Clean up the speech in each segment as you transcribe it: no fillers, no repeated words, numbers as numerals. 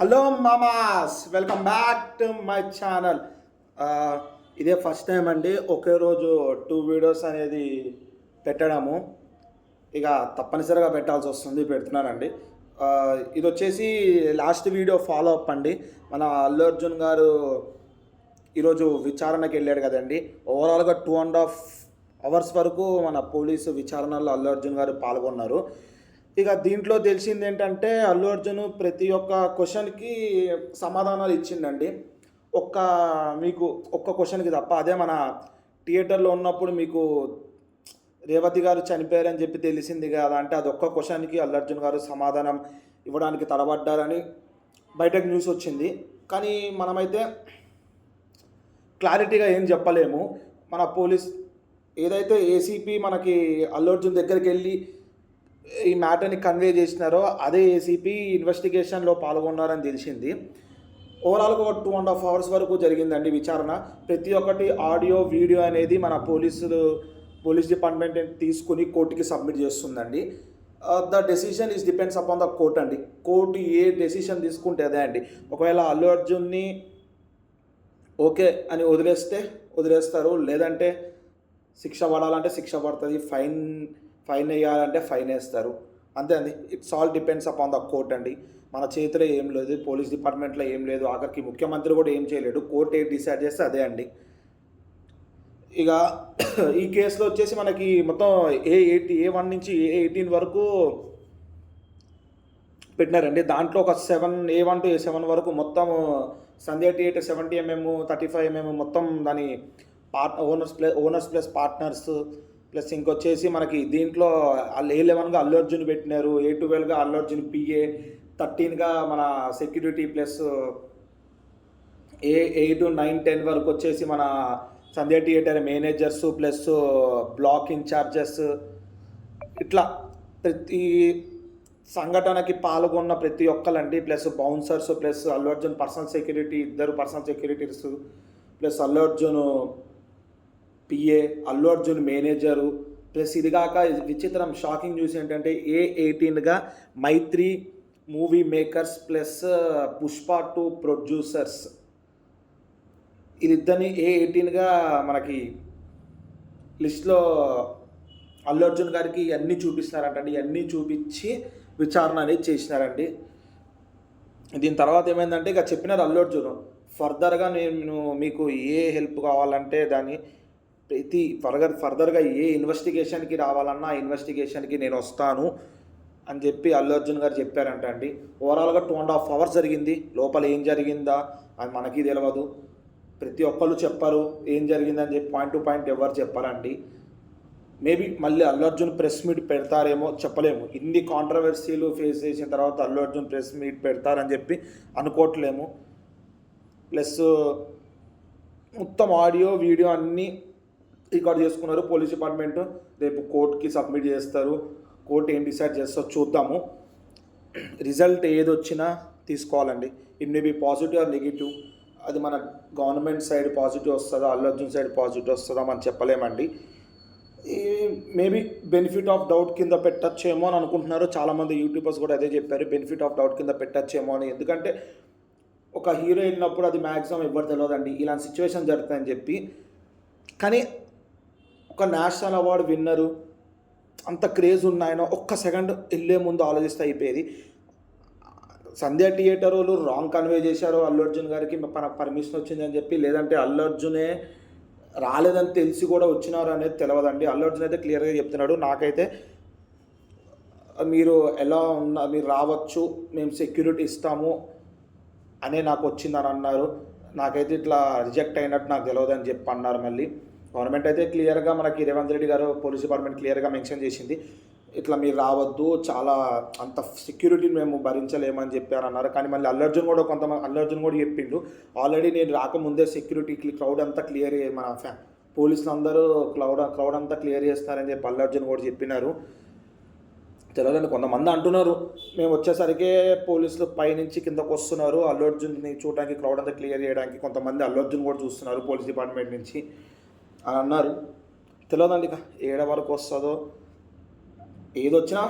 Hello మామాస్, welcome back to my channel. ఇదే first time అండి ఒకే రోజు 2 వీడియోస్ అనేది పెట్టడము. ఇక తప్పనిసరిగా పెట్టాల్సి వస్తుంది, పెడుతున్నానండి. ఇది వచ్చేసి లాస్ట్ వీడియో ఫాలో అప్ అండి. మన అల్లు అర్జున్ గారు ఈరోజు విచారణకి వెళ్ళాడు కదండి. ఓవరాల్గా 2.5 hours వరకు మన పోలీసు విచారణలో అల్లు అర్జున్ గారు పాల్గొన్నారు. ఇక దీంట్లో తెలిసింది ఏంటంటే అల్లు అర్జున్ ప్రతి ఒక్క క్వశ్చన్కి సమాధానాలు ఇచ్చిండండి. మీకు ఒక్క క్వశ్చన్కి తప్ప. అదే మన థియేటర్లో ఉన్నప్పుడు మీకు రేవతి గారు చనిపోయారని చెప్పి తెలిసింది కదా, అంటే అది ఒక్క క్వశ్చన్కి అల్లు అర్జున్ గారు సమాధానం ఇవ్వడానికి తడబడ్డారని బయటకు న్యూస్ వచ్చింది. కానీ మనమైతే క్లారిటీగా ఏం చెప్పలేము. మన పోలీస్ ఏదైతే ఏసీపీ మనకి అల్లు అర్జున్ దగ్గరికి వెళ్ళి ఈ మ్యాటర్ని కన్వే చేసినారో అదే ఏసీపీ ఇన్వెస్టిగేషన్లో పాల్గొన్నారని తెలిసింది. ఓవరాల్గా ఒక 2.5 hours వరకు జరిగిందండి విచారణ. ప్రతి ఒక్కటి ఆడియో వీడియో అనేది మన పోలీస్ డిపార్ట్మెంట్ తీసుకుని కోర్టుకి సబ్మిట్ చేస్తుందండి. The decision is depends upon the court అండి. కోర్టు ఏ డెసిషన్ తీసుకుంటే అదే అండి. ఒకవేళ అల్లు అర్జున్ని ఓకే అని వదిలేస్తారు, లేదంటే శిక్ష పడాలంటే శిక్ష పడుతుంది, ఫైన్ వేయాలంటే ఫైన్ వేస్తారు. అంతే అండి. It's all depends upon the court అండి. మన చేతిలో ఏం లేదు, పోలీస్ డిపార్ట్మెంట్లో ఏం లేదు, ఆఖరికి ముఖ్యమంత్రి కూడా ఏం చేయలేడు. కోర్టు ఏం డిసైడ్ చేస్తే అదే అండి. ఇక ఈ కేసులో వచ్చేసి మనకి మొత్తం A1 నుంచి A18 వరకు పెట్టినారండి. దాంట్లో ఒక A1 to A7 వరకు మొత్తం సంధ్య థియేటర్ 70mm 35mm మొత్తం దాని ఓనర్స్ ప్లస్ పార్ట్నర్స్ ప్లస్ ఇంకొచ్చేసి మనకి దీంట్లో A11గా అల్లు అర్జున్ పెట్టినారు, A12గా అల్లు అర్జున్ PA, 13గా మన సెక్యూరిటీ ప్లస్ A8 9 10 వరకు వచ్చేసి మన Sandhya theatre managers plus block incharges. ఇట్లా ప్రతి సంఘటనకి పాల్గొన్న ప్రతి ఒక్కరండి, plus bouncers plus Allu Arjun personal security, 2 personal securities plus Allu Arjun PA, Allu Arjun manager plus ఇదిగాక విచిత్రం షాకింగ్ న్యూస్ ఏంటంటే A18గా Mythri movie makers plus Pushpa 2 producers. ఇద్దరిని A18గా మనకి లిస్ట్లో అల్లు అర్జున్ గారికి ఇవన్నీ చూపిస్తున్నారంటండి. ఇవన్నీ చూపించి విచారణ అనేది చేసినారండి. దీని తర్వాత ఏమైందంటే ఇక చెప్పినారు అల్లు అర్జున్ ఫర్దర్గా నేను మీకు ఏ హెల్ప్ కావాలంటే దాన్ని ఫర్దర్గా ఏ ఇన్వెస్టిగేషన్కి రావాలన్నా ఆ ఇన్వెస్టిగేషన్కి నేను వస్తాను అని చెప్పి అల్లు అర్జున్ గారు చెప్పారంట అండి. ఓవరాల్గా 2.5 hours జరిగింది. లోపల ఏం జరిగిందా అది మనకి తెలియదు. ప్రతి ఒక్కళ్ళు చెప్పారు ఏం జరిగిందని చెప్పి, పాయింట్ టు పాయింట్ ఎవరు చెప్పారండి. మేబీ మళ్ళీ అల్లు అర్జున్ ప్రెస్ మీట్ పెడతారేమో, చెప్పలేము. ఇన్ని కాంట్రవర్సీలు ఫేస్ చేసిన తర్వాత అల్లు అర్జున్ ప్రెస్ మీట్ పెడతారని చెప్పి అనుకోవట్లేము. ప్లస్ మొత్తం ఆడియో వీడియో అన్నీ రికార్డ్ చేసుకున్నారు పోలీస్ డిపార్ట్మెంట్. రేపు కోర్టుకి సబ్మిట్ చేస్తారు. కోర్టు ఏం డిసైడ్ చేస్తారో చూద్దాము. రిజల్ట్ ఏది వచ్చినా తీసుకోవాలండి. It may be positive or negative. అది మన గవర్నమెంట్ సైడ్ పాజిటివ్ వస్తుందా, అల్లు అర్జున్ సైడ్ పాజిటివ్ వస్తుందా మనం చెప్పలేమండి. మేబీ బెనిఫిట్ ఆఫ్ డౌట్ కింద పెట్టచ్చేమో అని అనుకుంటున్నారు. చాలామంది యూట్యూబర్స్ కూడా అదే చెప్పారు, బెనిఫిట్ ఆఫ్ డౌట్ కింద పెట్టచ్చేమో అని. ఎందుకంటే ఒక హీరో వెళ్ళినప్పుడు అది మ్యాక్సిమం ఎవరు తెలియదండి ఇలాంటి సిచ్యువేషన్ జరుగుతుందని చెప్పి. కానీ ఒక నేషనల్ అవార్డు విన్నరు, అంత క్రేజ్ ఉన్నాయనో ఒక్క సెకండ్ వెళ్ళే ముందు ఆలోచిస్తే అయిపోయేది. సంధ్య థియేటర్ వాళ్ళు రాంగ్ కన్వే చేశారు అల్లు అర్జున్ గారికి పర్మిషన్ వచ్చిందని చెప్పి, లేదంటే అల్లు అర్జునే రాలేదని తెలిసి కూడా వచ్చినారు అనేది తెలియదండి. అల్లు అర్జున్ అయితే క్లియర్గా చెప్తున్నాడు, నాకైతే మీరు మీరు రావచ్చు, మేము సెక్యూరిటీ ఇస్తాము అనే నాకు వచ్చిందని అన్నారు. నాకైతే ఇట్లా రిజెక్ట్ అయినట్టు నాకు తెలియదని చెప్పి అన్నారు. మళ్ళీ గవర్నమెంట్ అయితే క్లియర్గా మనకి రేవంత్ రెడ్డి గారు పోలీస్ డిపార్ట్మెంట్ క్లియర్గా మెన్షన్ చేసింది, ఇట్లా మీరు రావద్దు, చాలా అంత సెక్యూరిటీని మేము భరించలేమని చెప్పారు అన్నారు. కానీ మళ్ళీ అల్లు అర్జున్ కూడా చెప్పిండు, ఆల్రెడీ నేను రాకముందే సెక్యూరిటీకి క్రౌడ్ అంతా క్లియర్ మన పోలీసులు అందరూ క్రౌడ్ అంతా క్లియర్ చేస్తారని చెప్పి అల్లు అర్జున్ కూడా చెప్పినారు. తెలియదండి. కొంతమంది అంటున్నారు మేము వచ్చేసరికి పోలీసులు పైనుంచి కిందకు వస్తున్నారు అల్లు అర్జున్ని చూడడానికి, క్రౌడ్ అంతా క్లియర్ చేయడానికి. కొంతమంది అల్లు అర్జున్ కూడా చూస్తున్నారు పోలీస్ డిపార్ట్మెంట్ నుంచి అని అన్నారు. తెలియదండి ఇక ఏడ వరకు వస్తుందో. ఏదొచ్చినా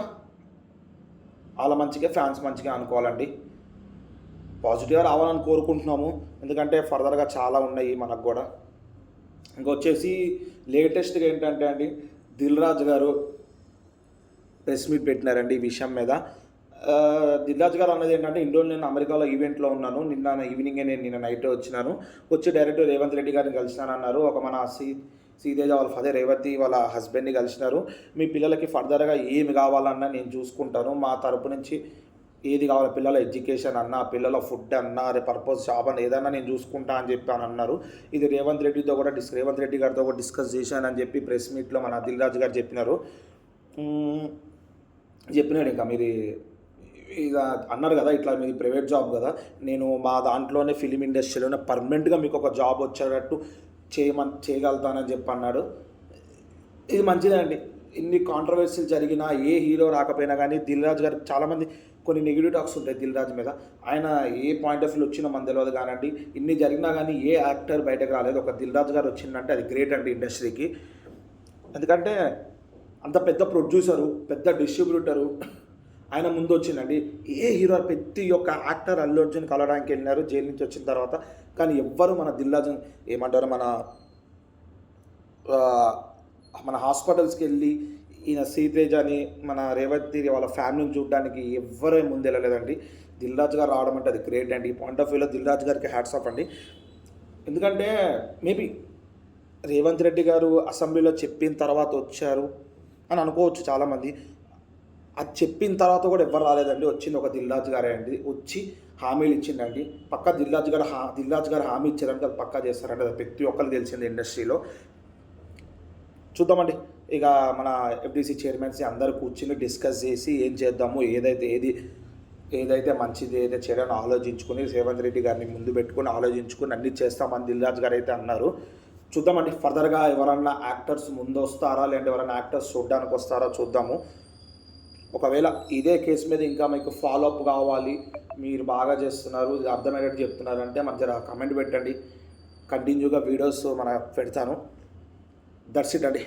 వాళ్ళ మంచిగా, ఫ్యాన్స్ మంచిగా అనుకోవాలండి. పాజిటివ్గా రావాలని కోరుకుంటున్నాము. ఎందుకంటే ఫర్దర్గా చాలా ఉన్నాయి మనకు కూడా. ఇంకొచ్చేసి లేటెస్ట్గా ఏంటంటే అండి, దిల్ రాజు గారు ప్రెస్ మీట్ పెట్టినారండి ఈ విషయం మీద. దిల్ రాజు గారు అన్నది ఏంటంటే, ఇన్ని రోజులు నేను అమెరికాలో ఈవెంట్లో ఉన్నాను, నిన్న నైట్ వచ్చినాను, వచ్చి డైరెక్ట్ రేవంత్ రెడ్డి గారిని కలిసినానన్నారు. ఒక మన శ్రీతేజ వాళ్ళ ఫాదర్ రేవతి వాళ్ళ హస్బెండ్ని కలిసినారు. మీ పిల్లలకి ఫర్దర్గా ఏమి కావాలన్నా నేను చూసుకుంటాను, మా తరపు నుంచి ఏది కావాలి, పిల్లల ఎడ్యుకేషన్ అన్నా, పిల్లల ఫుడ్ అన్నా, పర్పస్ జాబ్ అన్న ఏదన్నా నేను చూసుకుంటా అని చెప్పి అని అన్నారు. ఇది రేవంత్ రెడ్డి గారితో కూడా డిస్కస్ చేశానని చెప్పి ప్రెస్ మీట్లో మన దిల్ రాజు గారు చెప్పినారు. చెప్పినాడు ఇంకా మీరు ఇక అన్నారు కదా, ఇట్లా మీది ప్రైవేట్ జాబ్ కదా, నేను మా దాంట్లోనే ఫిలిం ఇండస్ట్రీలోనే పర్మనెంట్గా మీకు ఒక జాబ్ వచ్చేటట్టు చేయగలుగుతానని చెప్పి అన్నాడు. ఇది మంచిదే అండి. ఇన్ని కాంట్రవర్సీలు జరిగినా, ఏ హీరో రాకపోయినా కానీ దిల్ రాజు గారికి చాలామంది కొన్ని నెగిటివ్ టాక్స్ ఉంటాయి దిల్ రాజు మీద. ఆయన ఏ పాయింట్ ఆఫ్ వ్యూ వచ్చినా మన తెలియదు కానండి, ఇన్ని జరిగినా కానీ ఏ యాక్టర్ బయటకు రాలేదు. ఒక దిల్ రాజు గారు వచ్చిందంటే అది గ్రేట్ అండి ఇండస్ట్రీకి. ఎందుకంటే అంత పెద్ద ప్రొడ్యూసరు, పెద్ద డిస్ట్రిబ్యూటరు, ఆయన ముందు వచ్చిందండి. ఏ హీరో ప్రతి ఒక్క యాక్టర్ అల్లు అర్జున్ కలవడానికి వెళ్ళినారు జైలు నుంచి వచ్చిన తర్వాత, కానీ ఎవ్వరు మన దిల్ రాజు ఏమంటారు మన హాస్పిటల్స్కి వెళ్ళి ఈయన శ్రీతేజని మన రేవంత్ వాళ్ళ ఫ్యామిలీని చూడడానికి ఎవ్వరే ముందు వెళ్ళలేదండి. దిల్ రాజు గారు రావడం అంటే అది గ్రేట్ అండి. ఈ పాయింట్ ఆఫ్ వ్యూలో దిల్ రాజు గారికి హ్యాట్స్ ఆఫ్ అండి. ఎందుకంటే మేబీ రేవంత్ రెడ్డి గారు అసెంబ్లీలో చెప్పిన తర్వాత వచ్చారు అని అనుకోవచ్చు చాలామంది. అది చెప్పిన తర్వాత కూడా ఎవ్వరు రాలేదండి. వచ్చింది ఒక దిల్ రాజు గారే అండి. వచ్చి హామీలు ఇచ్చిండండి. పక్కా దిల్ రాజు గారు హామీ ఇచ్చారంటే అది పక్కా చేస్తారంటే అది ప్రతి ఒక్కరికి తెలిసింది ఇండస్ట్రీలో. చూద్దామండి. ఇక మన ఎఫ్డీసీ చైర్మన్స్ అందరూ కూర్చుని డిస్కస్ చేసి ఏం చేద్దాము, ఏదైతే మంచిది ఏదైతే చేయడానికి ఆలోచించుకొని రేవంత్ రెడ్డి గారిని ముందు పెట్టుకొని ఆలోచించుకొని అన్నీ చేస్తామని దిల్ రాజు గారు అయితే అన్నారు. చూద్దామండి ఫర్దర్గా ఎవరన్నా యాక్టర్స్ ముందు వస్తారా, లేదంటే ఎవరైనా యాక్టర్స్ చూడడానికి వస్తారా చూద్దాము. ఒకవేళ ఇదే కేసు మీద ఇంకా మీకు ఫాలోఅప్ కావాలి, మీరు బాగా చేస్తున్నారు, ఇది అర్థమయ్యేటట్టు చెప్తున్నారంటే మన జర కమెంట్ పెట్టండి, కంటిన్యూగా వీడియోస్ పెడతాను. దట్స్ ఇట్ అండి.